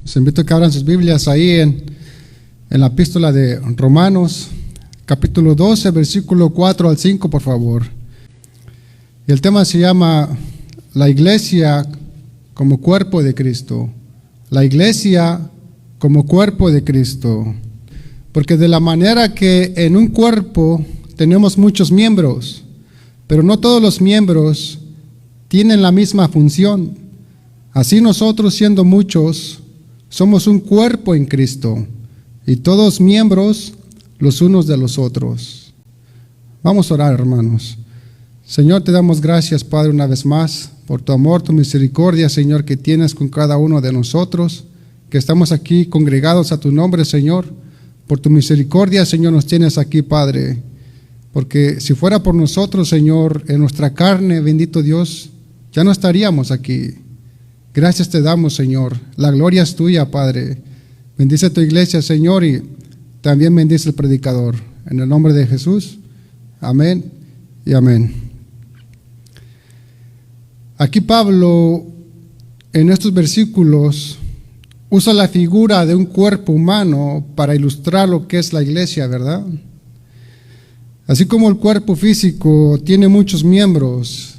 Les invito a que abran sus Biblias ahí en la epístola de Romanos, capítulo 12, versículo 4 al 5, por favor. Y el tema se llama la iglesia como cuerpo de Cristo. La iglesia como cuerpo de Cristo. Porque de la manera que en un cuerpo tenemos muchos miembros, pero no todos los miembros tienen la misma función. Así nosotros, siendo muchos, somos un cuerpo en Cristo, y todos miembros los unos de los otros. Vamos a orar, hermanos. Señor, te damos gracias, Padre, una vez más, por tu amor, tu misericordia, Señor, que tienes con cada uno de nosotros, que estamos aquí congregados a tu nombre, Señor. Por tu misericordia, Señor, nos tienes aquí, Padre, porque si fuera por nosotros, Señor, en nuestra carne, bendito Dios, ya no estaríamos aquí. Gracias te damos, Señor. La gloria es tuya, Padre. Bendice tu iglesia, Señor, y también bendice el predicador. En el nombre de Jesús, amén y amén. Aquí Pablo, en estos versículos, usa la figura de un cuerpo humano para ilustrar lo que es la iglesia, ¿verdad? Así como el cuerpo físico tiene muchos miembros,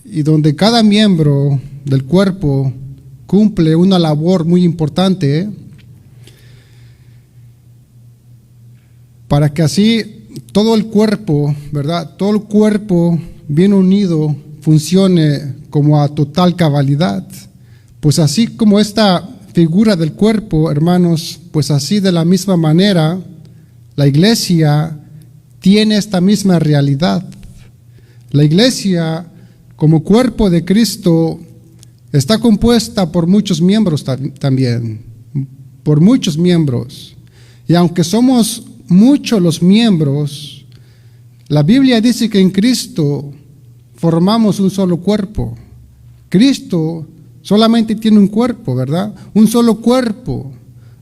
y donde cada miembro del cuerpo cumple una labor muy importante, para que así todo el cuerpo, ¿verdad? Todo el cuerpo bien unido funcione como a total cabalidad. Pues así como esta figura del cuerpo, hermanos, pues así de la misma manera, la iglesia tiene esta misma realidad. La iglesia, como cuerpo de Cristo, está compuesta por muchos miembros también, por muchos miembros. Y aunque somos muchos los miembros, la Biblia dice que en Cristo formamos un solo cuerpo. Cristo solamente tiene un cuerpo, ¿verdad? Un solo cuerpo,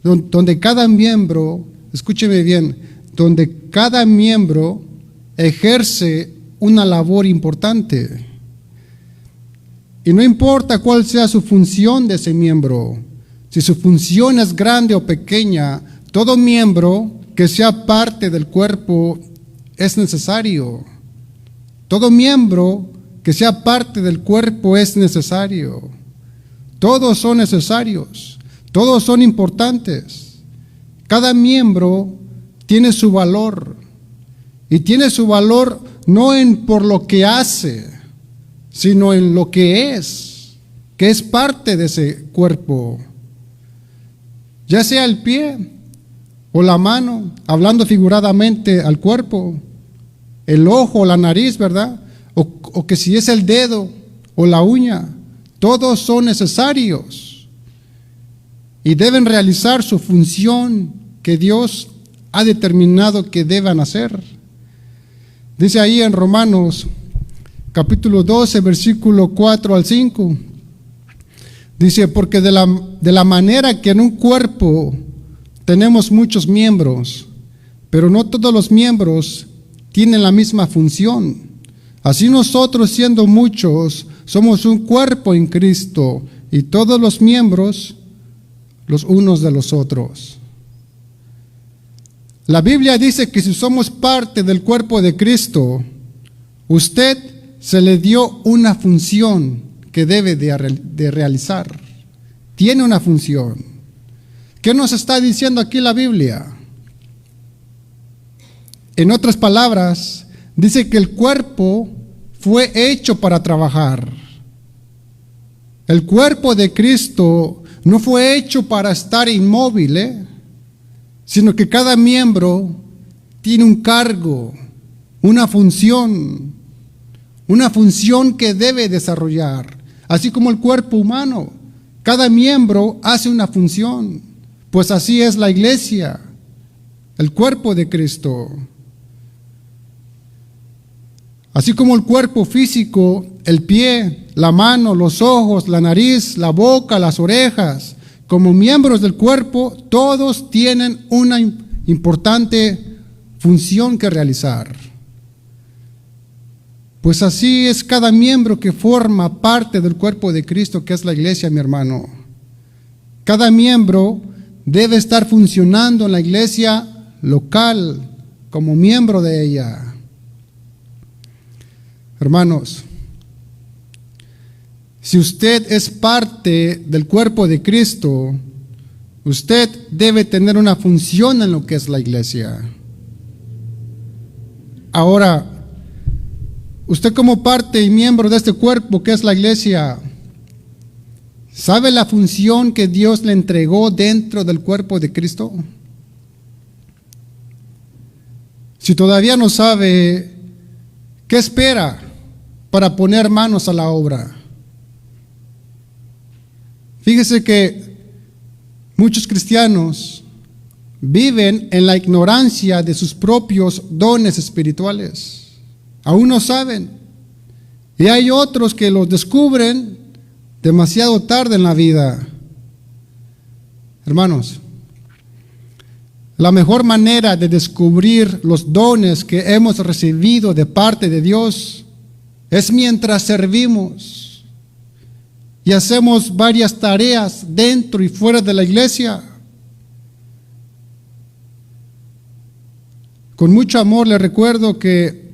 donde cada miembro, escúcheme bien, donde cada miembro ejerce una labor importante. Y no importa cuál sea su función de ese miembro, si su función es grande o pequeña, todo miembro que sea parte del cuerpo es necesario. Todo miembro que sea parte del cuerpo es necesario. Todos son necesarios, todos son importantes. Cada miembro tiene su valor, y tiene su valor no por lo que hace, sino en lo que es parte de ese cuerpo. Ya sea el pie o la mano, hablando figuradamente al cuerpo, el ojo o la nariz, ¿verdad? O que si es el dedo o la uña, todos son necesarios y deben realizar su función que Dios ha determinado que deban hacer. Dice ahí en Romanos capítulo 12, versículo 4 al 5, dice, porque de la manera que en un cuerpo tenemos muchos miembros, pero no todos los miembros tienen la misma función. Así nosotros, siendo muchos, somos un cuerpo en Cristo, y todos los miembros los unos de los otros. La Biblia dice que si somos parte del cuerpo de Cristo, usted se le dio una función que debe de realizar. Tiene una función. ¿Qué nos está diciendo aquí la Biblia? En otras palabras, dice que el cuerpo fue hecho para trabajar. El cuerpo de Cristo no fue hecho para estar inmóvil, sino que cada miembro tiene un cargo, una función que debe desarrollar. Así como el cuerpo humano, cada miembro hace una función. Pues así es la iglesia, el cuerpo de Cristo. Así como el cuerpo físico, el pie, la mano, los ojos, la nariz, la boca, las orejas, como miembros del cuerpo, todos tienen una importante función que realizar. Pues así es cada miembro que forma parte del cuerpo de Cristo, que es la iglesia, mi hermano. Cada miembro debe estar funcionando en la iglesia local como miembro de ella. Hermanos, si usted es parte del cuerpo de Cristo, usted debe tener una función en lo que es la iglesia. Ahora, usted como parte y miembro de este cuerpo que es la iglesia, ¿sabe la función que Dios le entregó dentro del cuerpo de Cristo? Si todavía no sabe, ¿qué espera para poner manos a la obra? Fíjese que muchos cristianos viven en la ignorancia de sus propios dones espirituales. Aún no saben. Y hay otros que los descubren demasiado tarde en la vida. Hermanos, la mejor manera de descubrir los dones que hemos recibido de parte de Dios es mientras servimos y hacemos varias tareas dentro y fuera de la iglesia. Con mucho amor le recuerdo que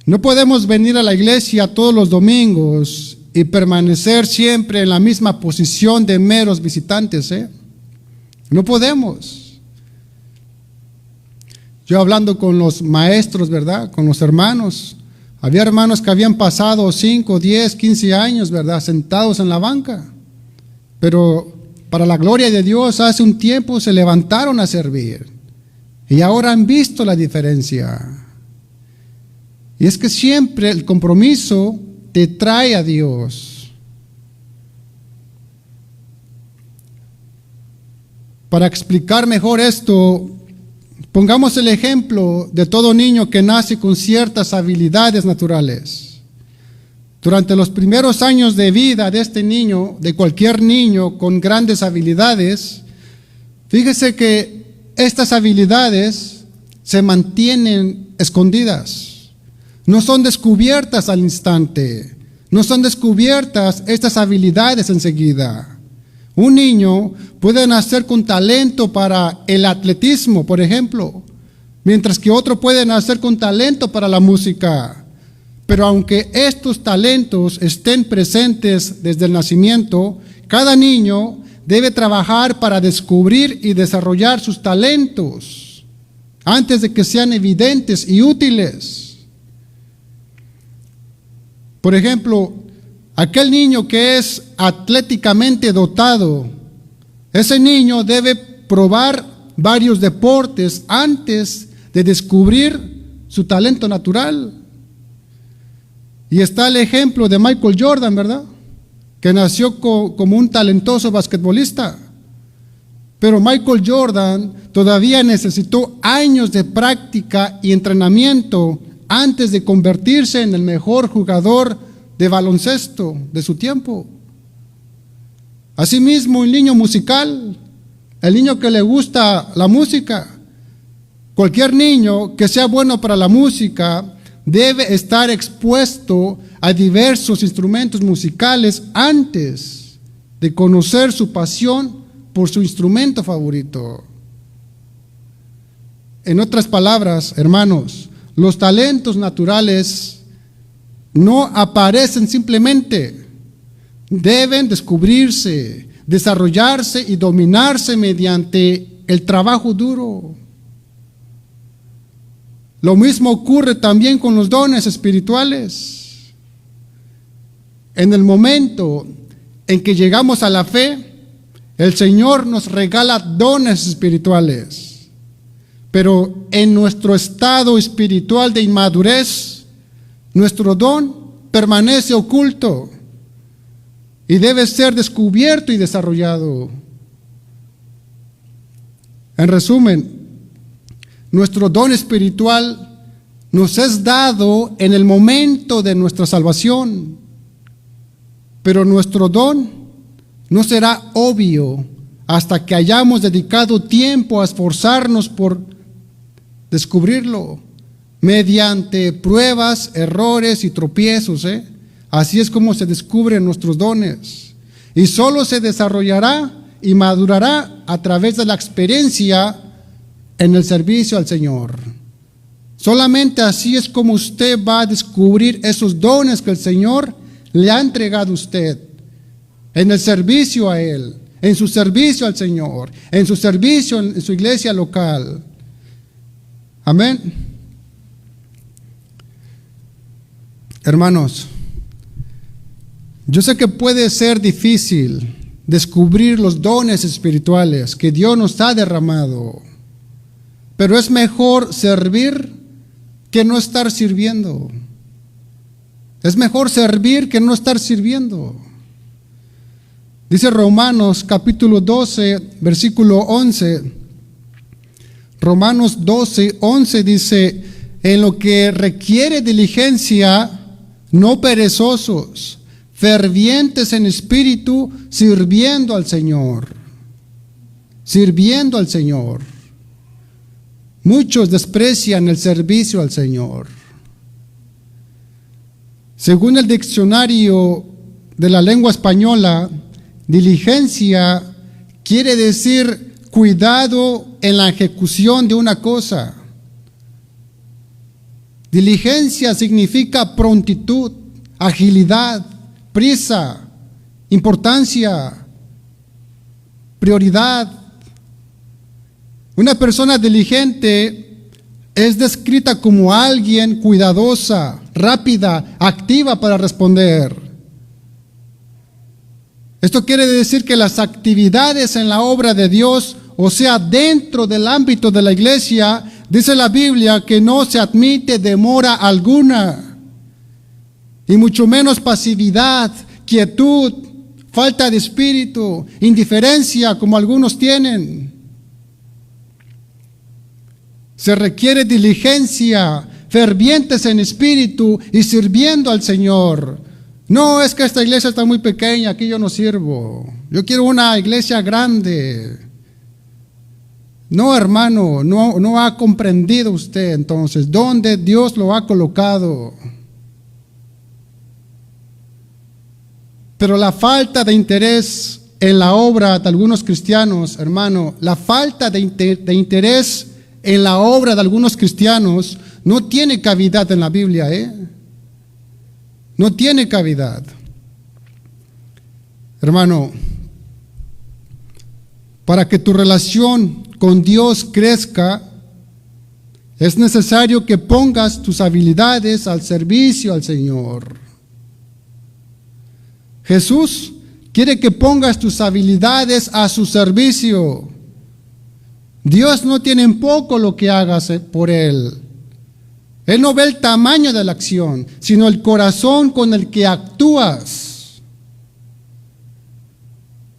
no podemos venir a la iglesia todos los domingos y permanecer siempre en la misma posición de meros visitantes, No podemos. Yo hablando con los maestros, ¿verdad? Con los hermanos. Había hermanos que habían pasado 5, 10, 15 años, ¿verdad? Sentados en la banca. Pero para la gloria de Dios, hace un tiempo se levantaron a servir. Y ahora han visto la diferencia. Y es que siempre el compromiso te trae a Dios. Para explicar mejor esto, pongamos el ejemplo de todo niño que nace con ciertas habilidades naturales. Durante los primeros años de vida de este niño, de cualquier niño con grandes habilidades, fíjese que estas habilidades se mantienen escondidas. No son descubiertas al instante. No son descubiertas estas habilidades enseguida. Un niño puede nacer con talento para el atletismo, por ejemplo, mientras que otro puede nacer con talento para la música. Pero aunque estos talentos estén presentes desde el nacimiento, cada niño debe trabajar para descubrir y desarrollar sus talentos antes de que sean evidentes y útiles. Por ejemplo, aquel niño que es atléticamente dotado, ese niño debe probar varios deportes antes de descubrir su talento natural. Y está el ejemplo de Michael Jordan, ¿verdad? Que nació como un talentoso basquetbolista. Pero Michael Jordan todavía necesitó años de práctica y entrenamiento antes de convertirse en el mejor jugador de baloncesto de su tiempo. Asimismo, el niño musical, el niño que le gusta la música, cualquier niño que sea bueno para la música debe estar expuesto a diversos instrumentos musicales antes de conocer su pasión por su instrumento favorito. En otras palabras, hermanos, los talentos naturales no aparecen simplemente, deben descubrirse, desarrollarse y dominarse mediante el trabajo duro. Lo mismo ocurre también con los dones espirituales. En el momento en que llegamos a la fe, el Señor nos regala dones espirituales. Pero en nuestro estado espiritual de inmadurez, nuestro don permanece oculto y debe ser descubierto y desarrollado. En resumen, nuestro don espiritual nos es dado en el momento de nuestra salvación, pero nuestro don no será obvio hasta que hayamos dedicado tiempo a esforzarnos por descubrirlo mediante pruebas, errores y tropiezos. Así es como se descubren nuestros dones. Y solo se desarrollará y madurará a través de la experiencia en el servicio al Señor. Solamente así es como usted va a descubrir esos dones que el Señor le ha entregado a usted en el servicio a Él, en su servicio al Señor, en su servicio en su iglesia local. Amén. Hermanos, yo sé que puede ser difícil descubrir los dones espirituales que Dios nos ha derramado, pero es mejor servir que no estar sirviendo. Es mejor servir que no estar sirviendo. Dice Romanos capítulo 12, versículo 11. Romanos 12, 11 dice: en lo que requiere diligencia, no perezosos, fervientes en espíritu, sirviendo al Señor. Sirviendo al Señor. Muchos desprecian el servicio al Señor. Según el diccionario de la lengua española, diligencia quiere decir cuidado en la ejecución de una cosa. Diligencia significa prontitud, agilidad, prisa, importancia, prioridad. Una persona diligente es descrita como alguien cuidadosa, rápida, activa para responder. Esto quiere decir que las actividades en la obra de Dios, o sea, dentro del ámbito de la iglesia, dice la Biblia que no se admite demora alguna, y mucho menos pasividad, quietud, falta de espíritu, indiferencia como algunos tienen. Se requiere diligencia, fervientes en espíritu y sirviendo al Señor. No, es que esta iglesia está muy pequeña, aquí yo no sirvo. Yo quiero una iglesia grande. No, hermano, no ha comprendido usted entonces dónde Dios lo ha colocado. Pero la falta de interés en la obra de algunos cristianos, hermano, la falta de interés en la obra de algunos cristianos no tiene cavidad en la Biblia, No tiene cavidad. Hermano, para que tu relación con Dios crezca, es necesario que pongas tus habilidades al servicio al Señor. Jesús quiere que pongas tus habilidades a su servicio. Dios no tiene en poco lo que hagas por Él. Él no ve el tamaño de la acción, sino el corazón con el que actúas.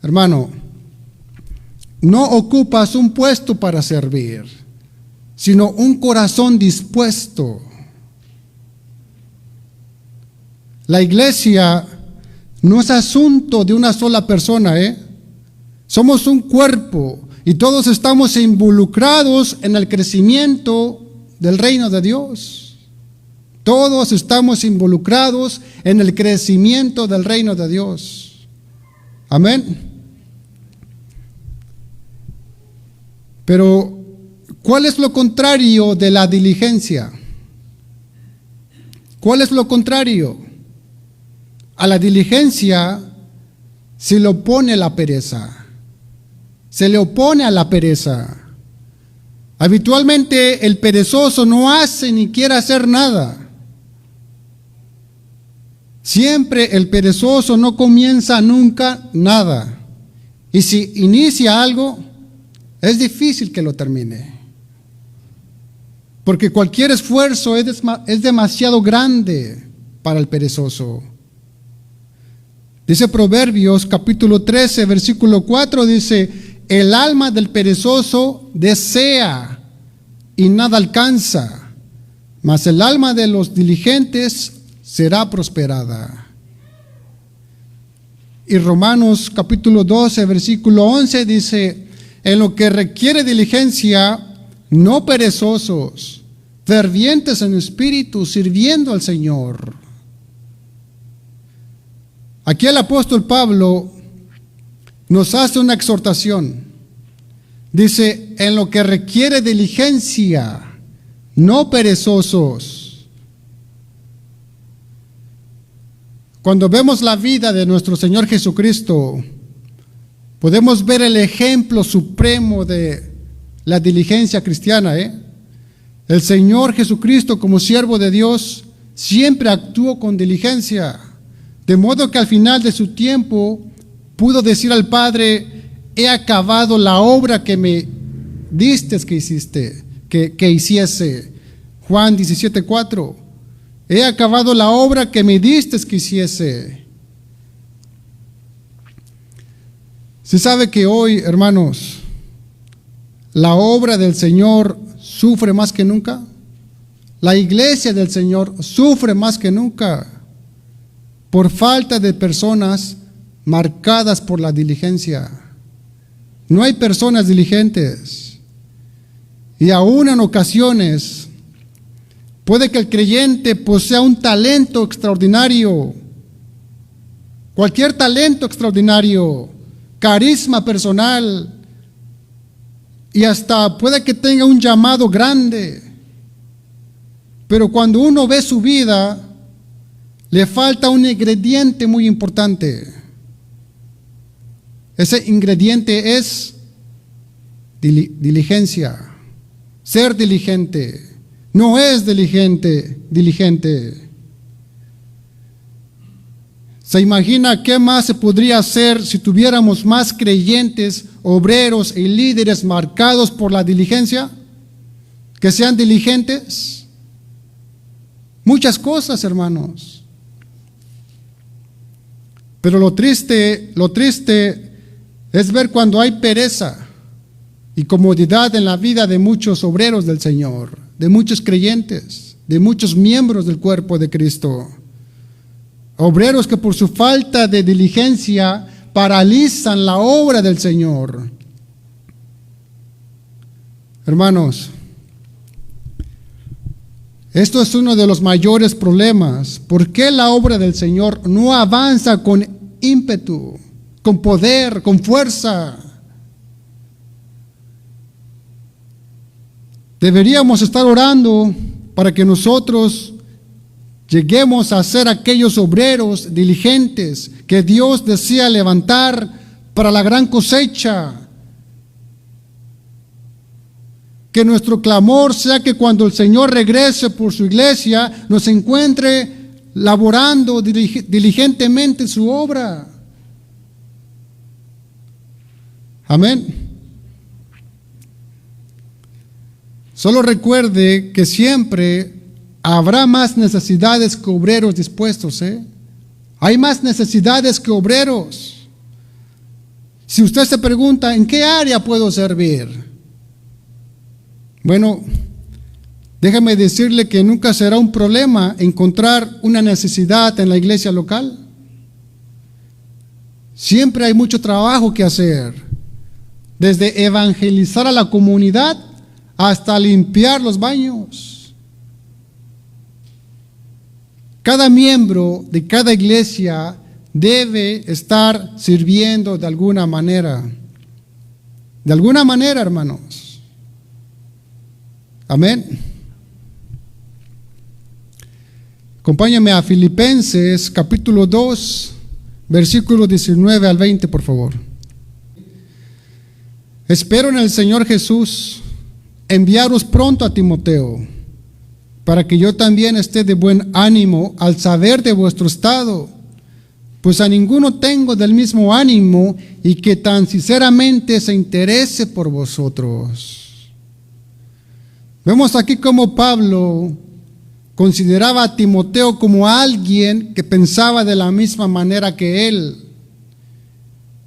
Hermano, no ocupas un puesto para servir, sino un corazón dispuesto. La iglesia no es asunto de una sola persona, Somos un cuerpo y todos estamos involucrados en el crecimiento del reino de Dios. Todos estamos involucrados en el crecimiento del reino de Dios. Amén. Pero, ¿cuál es lo contrario de la diligencia? ¿Cuál es lo contrario? A la diligencia se le opone la pereza. Se le opone a la pereza. Habitualmente el perezoso no hace ni quiere hacer nada. Siempre el perezoso no comienza nunca nada. Y si inicia algo, es difícil que lo termine. Porque cualquier esfuerzo es demasiado grande para el perezoso. Dice Proverbios capítulo 13, versículo 4, dice: el alma del perezoso desea y nada alcanza, mas el alma de los diligentes será prosperada. Y Romanos capítulo 12, versículo 11 dice: en lo que requiere diligencia, no perezosos, fervientes en espíritu, sirviendo al Señor. Aquí el apóstol Pablo nos hace una exhortación. Dice, en lo que requiere diligencia, no perezosos. Cuando vemos la vida de nuestro Señor Jesucristo, podemos ver el ejemplo supremo de la diligencia cristiana. El Señor Jesucristo, como siervo de Dios, siempre actuó con diligencia, de modo que al final de su tiempo pudo decir al Padre: he acabado la obra que me diste que hiciese. Juan 17:4. He acabado la obra que me diste que hiciese. Se sabe que hoy, hermanos, la obra del Señor sufre más que nunca. La iglesia del Señor sufre más que nunca por falta de personas marcadas por la diligencia. No hay personas diligentes. Y aún en ocasiones puede que el creyente posea un talento extraordinario, cualquier talento extraordinario, carisma personal, y hasta puede que tenga un llamado grande, pero cuando uno ve su vida, le falta un ingrediente muy importante. Ese ingrediente es diligencia, ser diligente. No es diligente. ¿Se imagina qué más se podría hacer si tuviéramos más creyentes, obreros y líderes marcados por la diligencia? Que sean diligentes. Muchas cosas, hermanos. Pero lo triste es ver cuando hay pereza y comodidad en la vida de muchos obreros del Señor, de muchos creyentes, de muchos miembros del cuerpo de Cristo. Obreros que por su falta de diligencia paralizan la obra del Señor. Hermanos, esto es uno de los mayores problemas. ¿Por qué la obra del Señor no avanza con ímpetu, con poder, con fuerza? Deberíamos estar orando para que nosotros lleguemos a ser aquellos obreros diligentes que Dios desea levantar para la gran cosecha. Que nuestro clamor sea que cuando el Señor regrese por su iglesia, nos encuentre laborando diligentemente su obra. Amén. Solo recuerde que siempre habrá más necesidades que obreros dispuestos. Hay más necesidades que obreros. Si usted se pregunta, ¿en qué área puedo servir? Bueno, déjame decirle que nunca será un problema encontrar una necesidad en la iglesia local. Siempre hay mucho trabajo que hacer, desde evangelizar a la comunidad hasta limpiar los baños. Cada miembro de cada iglesia debe estar sirviendo de alguna manera. De alguna manera, hermanos. Amén. Acompáñame a Filipenses capítulo 2, versículo 19 al 20, por favor. Espero en el Señor Jesús enviaros pronto a Timoteo, para que yo también esté de buen ánimo al saber de vuestro estado, pues a ninguno tengo del mismo ánimo y que tan sinceramente se interese por vosotros. Vemos aquí cómo Pablo consideraba a Timoteo como alguien que pensaba de la misma manera que él,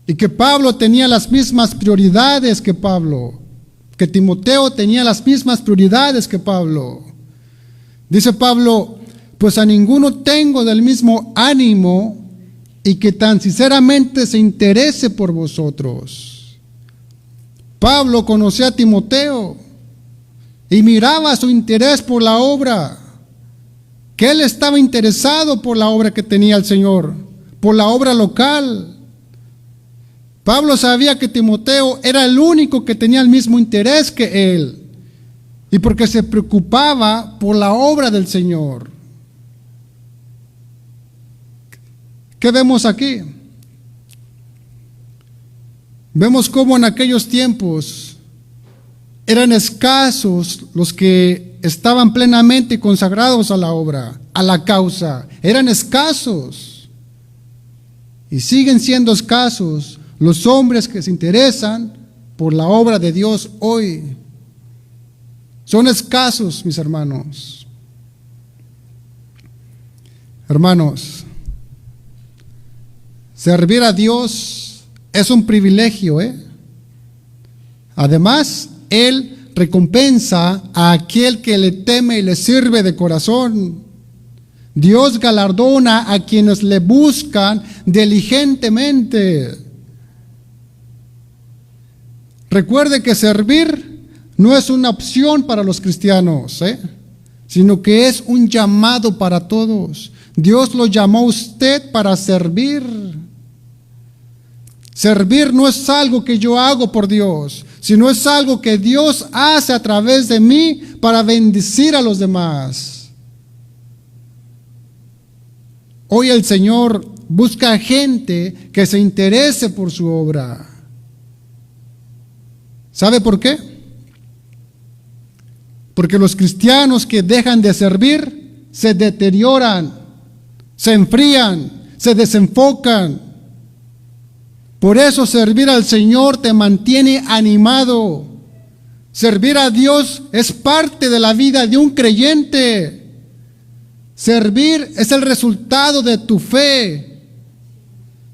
y que Pablo tenía las mismas prioridades que Timoteo tenía las mismas prioridades que Pablo. Dice Pablo, pues a ninguno tengo del mismo ánimo y que tan sinceramente se interese por vosotros. Pablo conocía a Timoteo y miraba su interés por la obra, que él estaba interesado por la obra que tenía el Señor, por la obra local. Pablo sabía que Timoteo era el único que tenía el mismo interés que él, y porque se preocupaba por la obra del Señor. ¿Qué vemos aquí? Vemos cómo en aquellos tiempos eran escasos los que estaban plenamente consagrados a la obra, a la causa. Eran escasos. Y siguen siendo escasos los hombres que se interesan por la obra de Dios hoy. Son escasos, mis hermanos. Hermanos, servir a Dios es un privilegio, Además, Él recompensa a aquel que le teme y le sirve de corazón. Dios galardona a quienes le buscan diligentemente. Recuerde que servir no es una opción para los cristianos, sino que es un llamado para todos. Dios lo llamó a usted para servir. Servir no es algo que yo hago por Dios, sino es algo que Dios hace a través de mí para bendecir a los demás. Hoy el Señor busca gente que se interese por su obra. ¿Sabe por qué? Porque los cristianos que dejan de servir se deterioran, se enfrían, se desenfocan. Por eso servir al Señor te mantiene animado. Servir a Dios es parte de la vida de un creyente. Servir es el resultado de tu fe.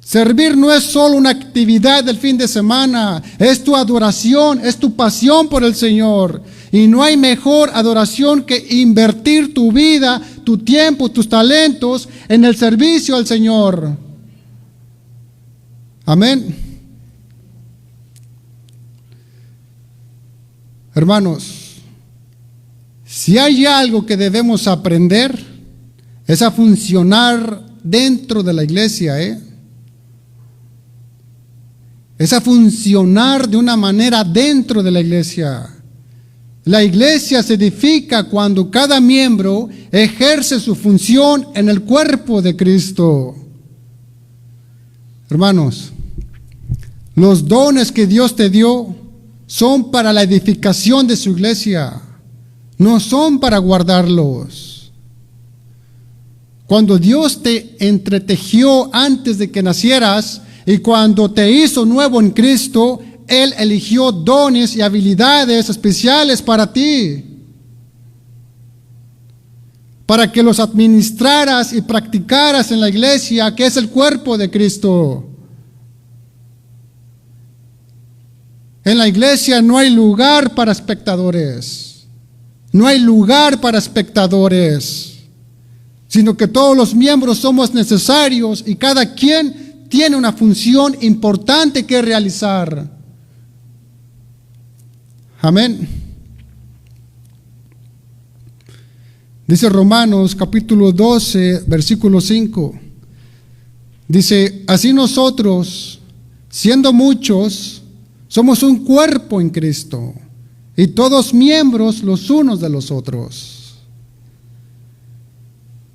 Servir no es solo una actividad del fin de semana, es tu adoración, es tu pasión por el Señor. Y no hay mejor adoración que invertir tu vida, tu tiempo, tus talentos en el servicio al Señor. Amén. Hermanos, si hay algo que debemos aprender, es a funcionar dentro de la iglesia, Es a funcionar de una manera dentro de la iglesia. La iglesia se edifica cuando cada miembro ejerce su función en el cuerpo de Cristo. Hermanos, los dones que Dios te dio son para la edificación de su iglesia, no son para guardarlos. Cuando Dios te entretejió antes de que nacieras y cuando te hizo nuevo en Cristo, Él eligió dones y habilidades especiales para ti, para que los administraras y practicaras en la iglesia, que es el cuerpo de Cristo. En la iglesia no hay lugar para espectadores, no hay lugar para espectadores, sino que todos los miembros somos necesarios y cada quien tiene una función importante que realizar. Amén. Dice Romanos capítulo 12, versículo 5. Dice, así nosotros, siendo muchos, somos un cuerpo en Cristo, y todos miembros los unos de los otros.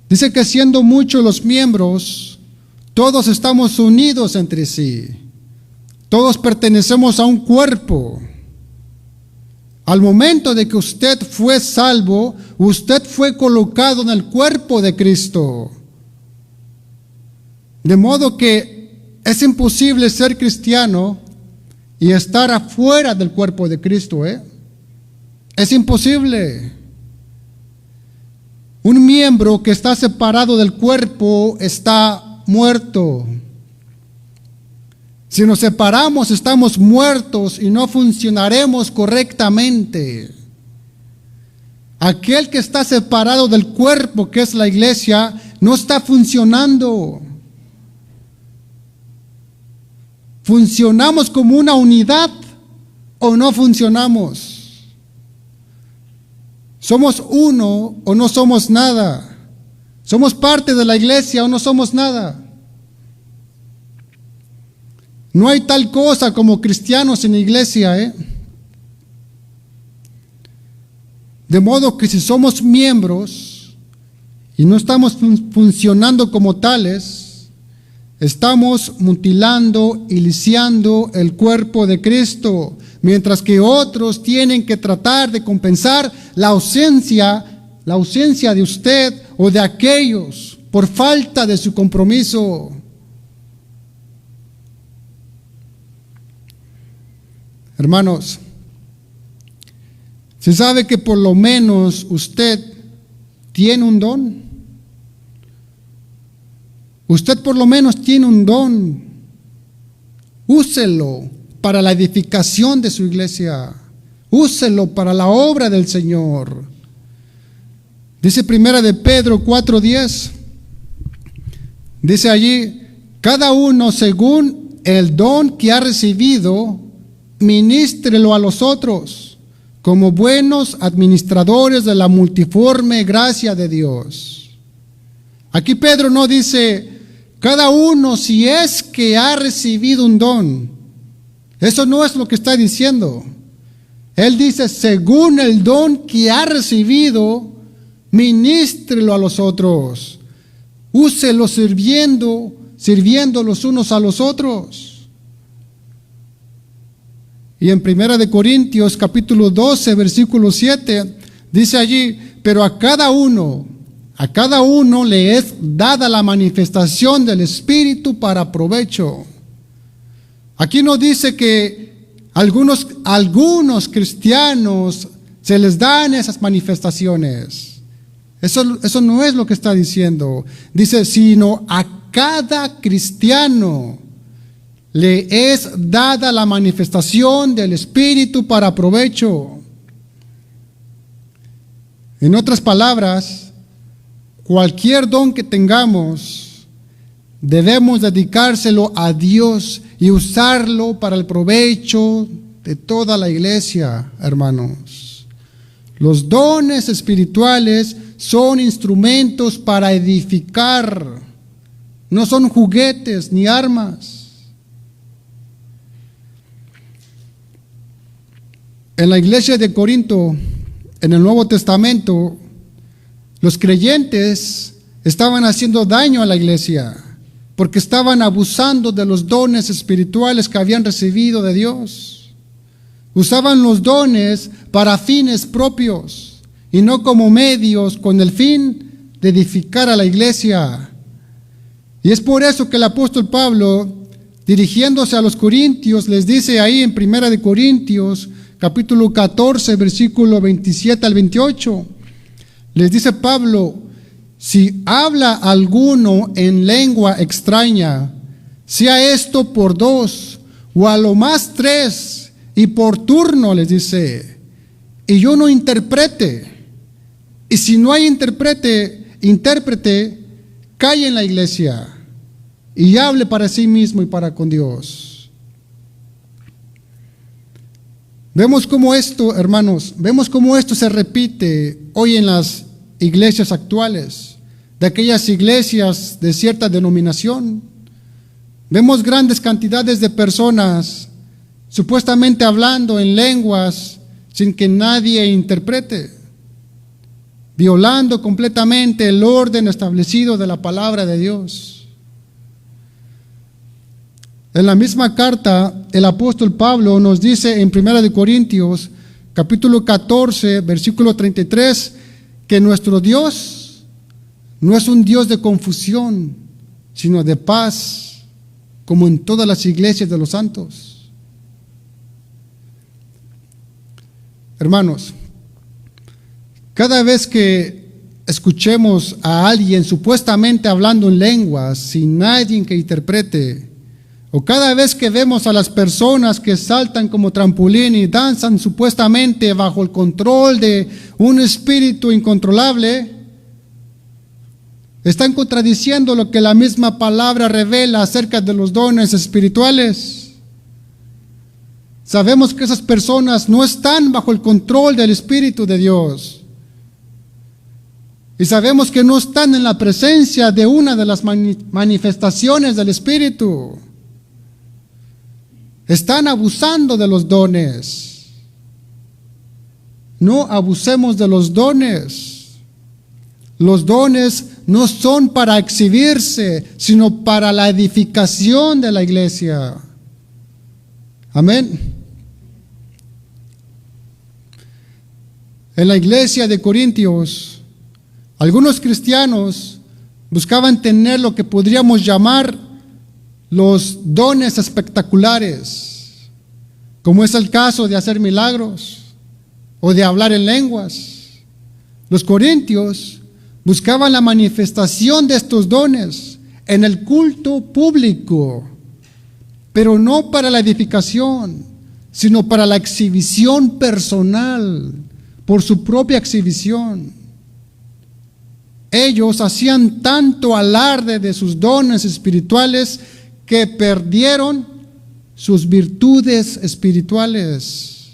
Dice que siendo muchos los miembros, todos estamos unidos entre sí. Todos pertenecemos a un cuerpo. Al momento de que usted fue salvo, usted fue colocado en el cuerpo de Cristo. De modo que es imposible ser cristiano y estar afuera del cuerpo de Cristo, Es imposible. Un miembro que está separado del cuerpo está muerto. Si nos separamos, estamos muertos y no funcionaremos correctamente. Aquel que está separado del cuerpo, que es la iglesia, no está funcionando. ¿Funcionamos como una unidad o no funcionamos? ¿Somos uno o no somos nada? ¿Somos parte de la iglesia o no somos nada? No hay tal cosa como cristianos en la iglesia, ¿eh? De modo que si somos miembros y no estamos funcionando como tales, estamos mutilando y lisiando el cuerpo de Cristo, mientras que otros tienen que tratar de compensar la ausencia de usted o de aquellos por falta de su compromiso. Hermanos, se sabe que por lo menos usted tiene un don. Usted por lo menos tiene un don. Úselo para la edificación de su iglesia. Úselo para la obra del Señor. Dice Primera de Pedro 4:10. Dice allí, cada uno según el don que ha recibido, ministrelo a los otros, como buenos administradores de la multiforme gracia de Dios. Aquí Pedro no dice, cada uno si es que ha recibido un don. Eso no es lo que está diciendo. Él dice, según el don que ha recibido, ministrelo a los otros. Úselo sirviendo los unos a los otros. Y en 1 Corintios capítulo 12, versículo 7, dice allí, pero a cada uno le es dada la manifestación del Espíritu para provecho. Aquí no dice que algunos cristianos se les dan esas manifestaciones. Eso no es lo que está diciendo. Dice, sino a cada cristiano le es dada la manifestación del Espíritu para provecho. En otras palabras, cualquier don que tengamos, debemos dedicárselo a Dios y usarlo para el provecho de toda la iglesia, hermanos. Los dones espirituales son instrumentos para edificar, no son juguetes ni armas. En la iglesia de Corinto, en el Nuevo Testamento, los creyentes estaban haciendo daño a la iglesia porque estaban abusando de los dones espirituales que habían recibido de Dios. Usaban los dones para fines propios y no como medios con el fin de edificar a la iglesia. Y es por eso que el apóstol Pablo, dirigiéndose a los corintios, les dice ahí en 1 Corintios capítulo 14, versículo 27 al 28, les dice Pablo, si habla alguno en lengua extraña, sea esto por 2, o a lo más 3, y por turno, les dice, y yo no interprete. Y si no hay intérprete, calle en la iglesia y hable para sí mismo y para con Dios. Vemos cómo esto, hermanos, se repite hoy en las iglesias actuales, de aquellas iglesias de cierta denominación. Vemos grandes cantidades de personas supuestamente hablando en lenguas sin que nadie interprete, violando completamente el orden establecido de la palabra de Dios. En la misma carta, el apóstol Pablo nos dice en 1 Corintios, capítulo 14, versículo 33, que nuestro Dios no es un Dios de confusión, sino de paz, como en todas las iglesias de los santos. Hermanos, cada vez que escuchemos a alguien supuestamente hablando en lenguas sin nadie que interprete, o cada vez que vemos a las personas que saltan como trampolín y danzan supuestamente bajo el control de un espíritu incontrolable, están contradiciendo lo que la misma palabra revela acerca de los dones espirituales. Sabemos que esas personas no están bajo el control del Espíritu de Dios. Y sabemos que no están en la presencia de una de las manifestaciones del Espíritu. Están abusando de los dones. No abusemos de los dones. Los dones no son para exhibirse, sino para la edificación de la iglesia. Amén. En la iglesia de Corintios, algunos cristianos buscaban tener lo que podríamos llamar los dones espectaculares, como es el caso de hacer milagros o de hablar en lenguas. Los corintios buscaban la manifestación de estos dones en el culto público, pero no para la edificación, sino para la exhibición personal, por su propia exhibición. Ellos hacían tanto alarde de sus dones espirituales que perdieron sus virtudes espirituales.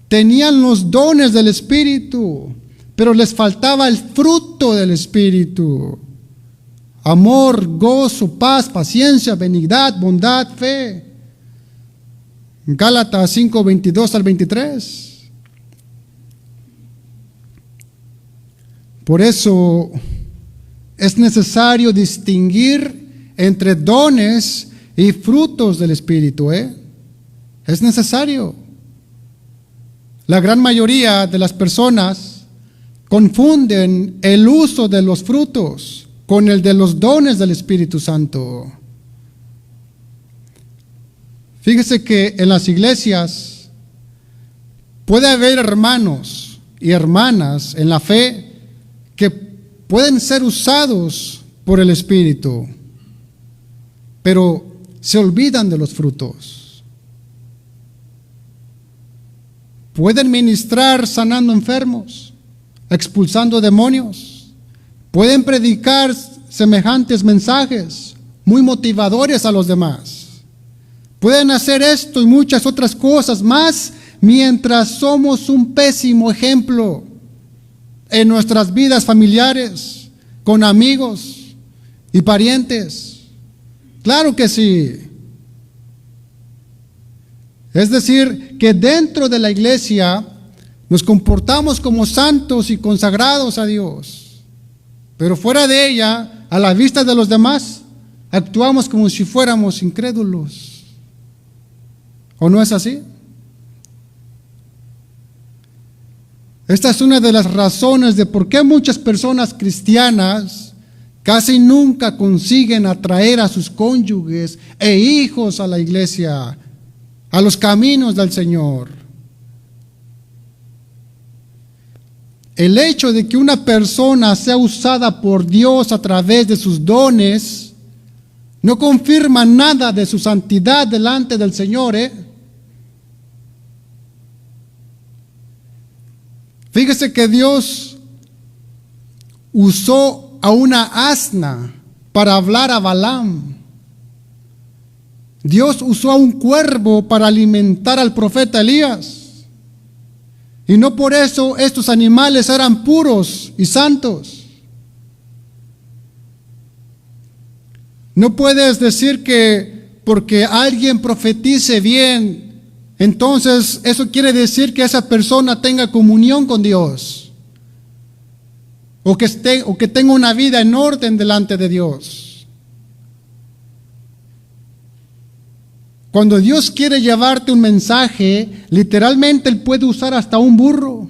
Tenían los dones del Espíritu, pero les faltaba el fruto del Espíritu: amor, gozo, paz, paciencia, benignidad, bondad, fe. Gálatas 5, 22 al 23. Por eso es necesario distinguir entre dones y frutos del Espíritu. Es necesario. La gran mayoría de las personas confunden el uso de los frutos con el de los dones del Espíritu Santo. Fíjese que en las iglesias puede haber hermanos y hermanas en la fe que pueden ser usados por el Espíritu, pero se olvidan de los frutos. Pueden ministrar sanando enfermos, expulsando demonios. Pueden predicar semejantes mensajes muy motivadores a los demás. Pueden hacer esto y muchas otras cosas más mientras somos un pésimo ejemplo en nuestras vidas familiares, con amigos y parientes. Claro que sí. Es decir, que dentro de la iglesia nos comportamos como santos y consagrados a Dios, pero fuera de ella, a la vista de los demás, actuamos como si fuéramos incrédulos. ¿O no es así? Esta es una de las razones de por qué muchas personas cristianas casi nunca consiguen atraer a sus cónyuges e hijos a la iglesia, a los caminos del Señor. El hecho de que una persona sea usada por Dios a través de sus dones no confirma nada de su santidad delante del Señor. Fíjese que Dios usó a una asna para hablar a Balaam. Dios usó a un cuervo para alimentar al profeta Elías. Y no por eso estos animales eran puros y santos. No puedes decir que porque alguien profetice bien, entonces eso quiere decir que esa persona tenga comunión con Dios, o que tenga una vida en orden delante de Dios. Cuando Dios quiere llevarte un mensaje, literalmente Él puede usar hasta un burro.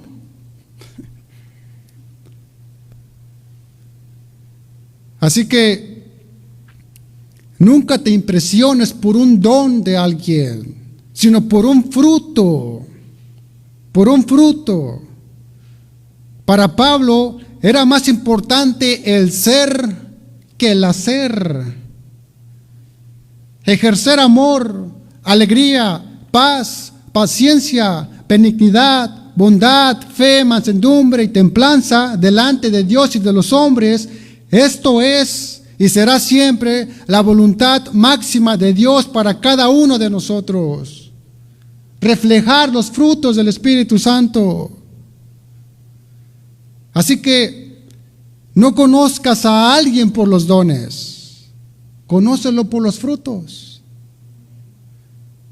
Así que nunca te impresiones por un don de alguien, sino por un fruto. Por un fruto. Para Pablo era más importante el ser que el hacer. Ejercer amor, alegría, paz, paciencia, benignidad, bondad, fe, mansedumbre y templanza delante de Dios y de los hombres. Esto es y será siempre la voluntad máxima de Dios para cada uno de nosotros. Reflejar los frutos del Espíritu Santo. Así que no conozcas a alguien por los dones, conócelo por los frutos.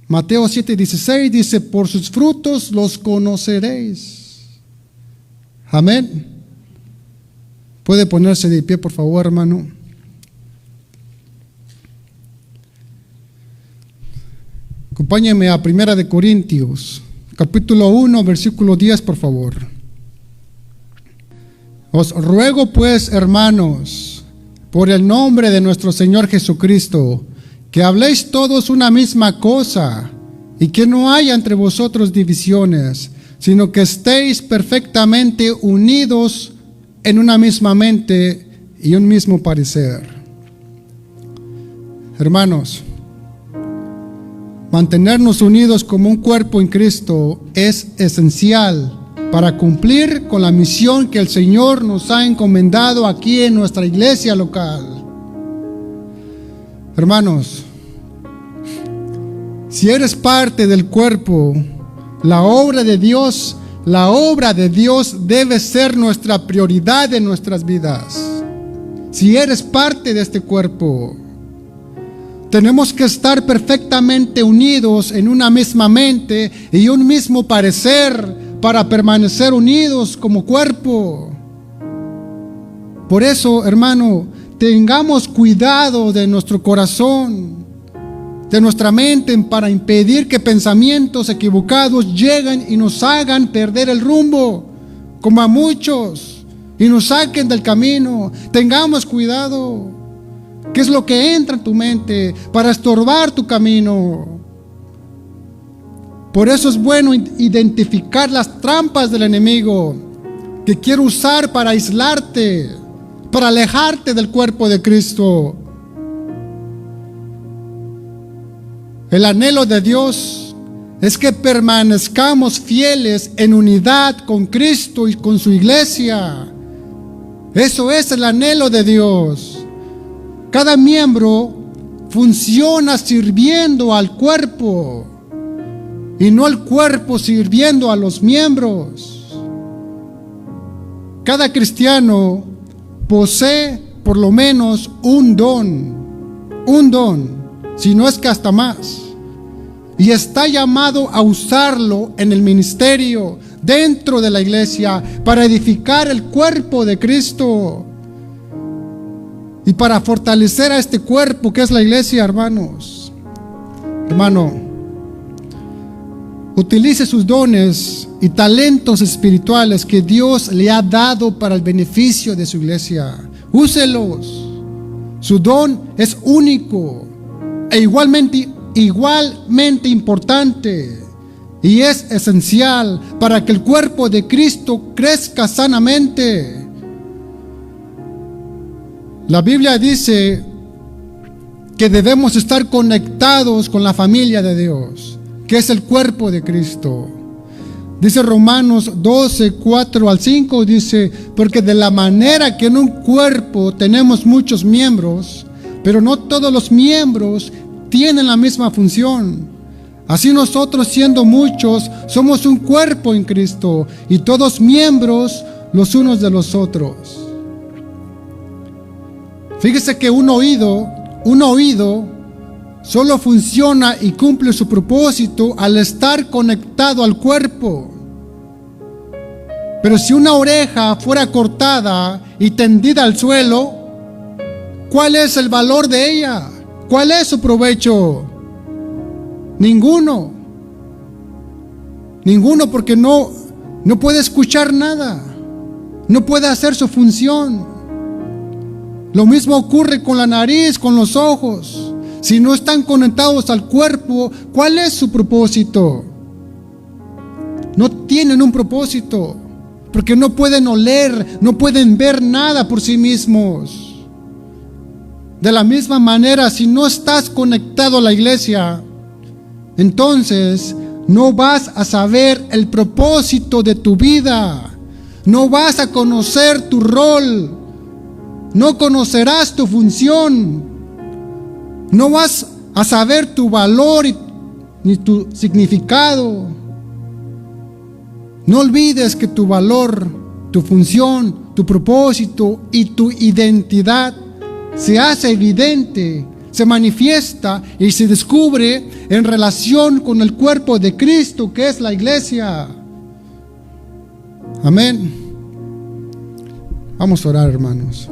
Mateo 7:16 dice, por sus frutos los conoceréis. Amén. Puede ponerse de pie, por favor, hermano. Acompáñeme a 1 Corintios, capítulo 1, versículo 10, por favor. Os ruego pues, hermanos, por el nombre de nuestro Señor Jesucristo, que habléis todos una misma cosa, y que no haya entre vosotros divisiones, sino que estéis perfectamente unidos en una misma mente y un mismo parecer. Hermanos, mantenernos unidos como un cuerpo en Cristo es esencial para cumplir con la misión que el Señor nos ha encomendado aquí en nuestra iglesia local. Hermanos, si eres parte del cuerpo, la obra de Dios debe ser nuestra prioridad en nuestras vidas. Si eres parte de este cuerpo, tenemos que estar perfectamente unidos en una misma mente y un mismo parecer para permanecer unidos como cuerpo. Por eso, hermano, tengamos cuidado de nuestro corazón, de nuestra mente, para impedir que pensamientos equivocados lleguen y nos hagan perder el rumbo, como a muchos, y nos saquen del camino. Tengamos cuidado. ¿Qué es lo que entra en tu mente para estorbar tu camino? Por eso es bueno identificar las trampas del enemigo que quiere usar para aislarte, para alejarte del cuerpo de Cristo. El anhelo de Dios es que permanezcamos fieles en unidad con Cristo y con su iglesia. Eso es el anhelo de Dios. Cada miembro funciona sirviendo al cuerpo y no el cuerpo sirviendo a los miembros. Cada cristiano posee por lo menos un don, si no es que hasta más, y está llamado a usarlo en el ministerio, dentro de la iglesia, para edificar el cuerpo de Cristo y para fortalecer a este cuerpo que es la iglesia, hermanos. Hermano, utilice sus dones y talentos espirituales que Dios le ha dado para el beneficio de su iglesia. Úselos. Su don es único e igualmente importante, y es esencial para que el cuerpo de Cristo crezca sanamente. La Biblia dice que debemos estar conectados con la familia de Dios, que es el cuerpo de Cristo. Dice Romanos 12, 4 al 5, dice, porque de la manera que en un cuerpo tenemos muchos miembros, pero no todos los miembros tienen la misma función. Así nosotros, siendo muchos, somos un cuerpo en Cristo, y todos miembros los unos de los otros. Fíjese que un oído solo funciona y cumple su propósito al estar conectado al cuerpo. Pero si una oreja fuera cortada y tendida al suelo, ¿cuál es el valor de ella? ¿Cuál es su provecho? Ninguno, porque no puede escuchar nada, no puede hacer su función. Lo mismo ocurre con la nariz, con los ojos. Si no están conectados al cuerpo, ¿cuál es su propósito? No tienen un propósito, porque no pueden oler, no pueden ver nada por sí mismos. De la misma manera, si no estás conectado a la iglesia, entonces no vas a saber el propósito de tu vida, no vas a conocer tu rol, no conocerás tu función, no vas a saber tu valor ni tu significado. No olvides que tu valor, tu función, tu propósito y tu identidad se hace evidente, se manifiesta y se descubre en relación con el cuerpo de Cristo, que es la iglesia. Amén. Vamos a orar, hermanos.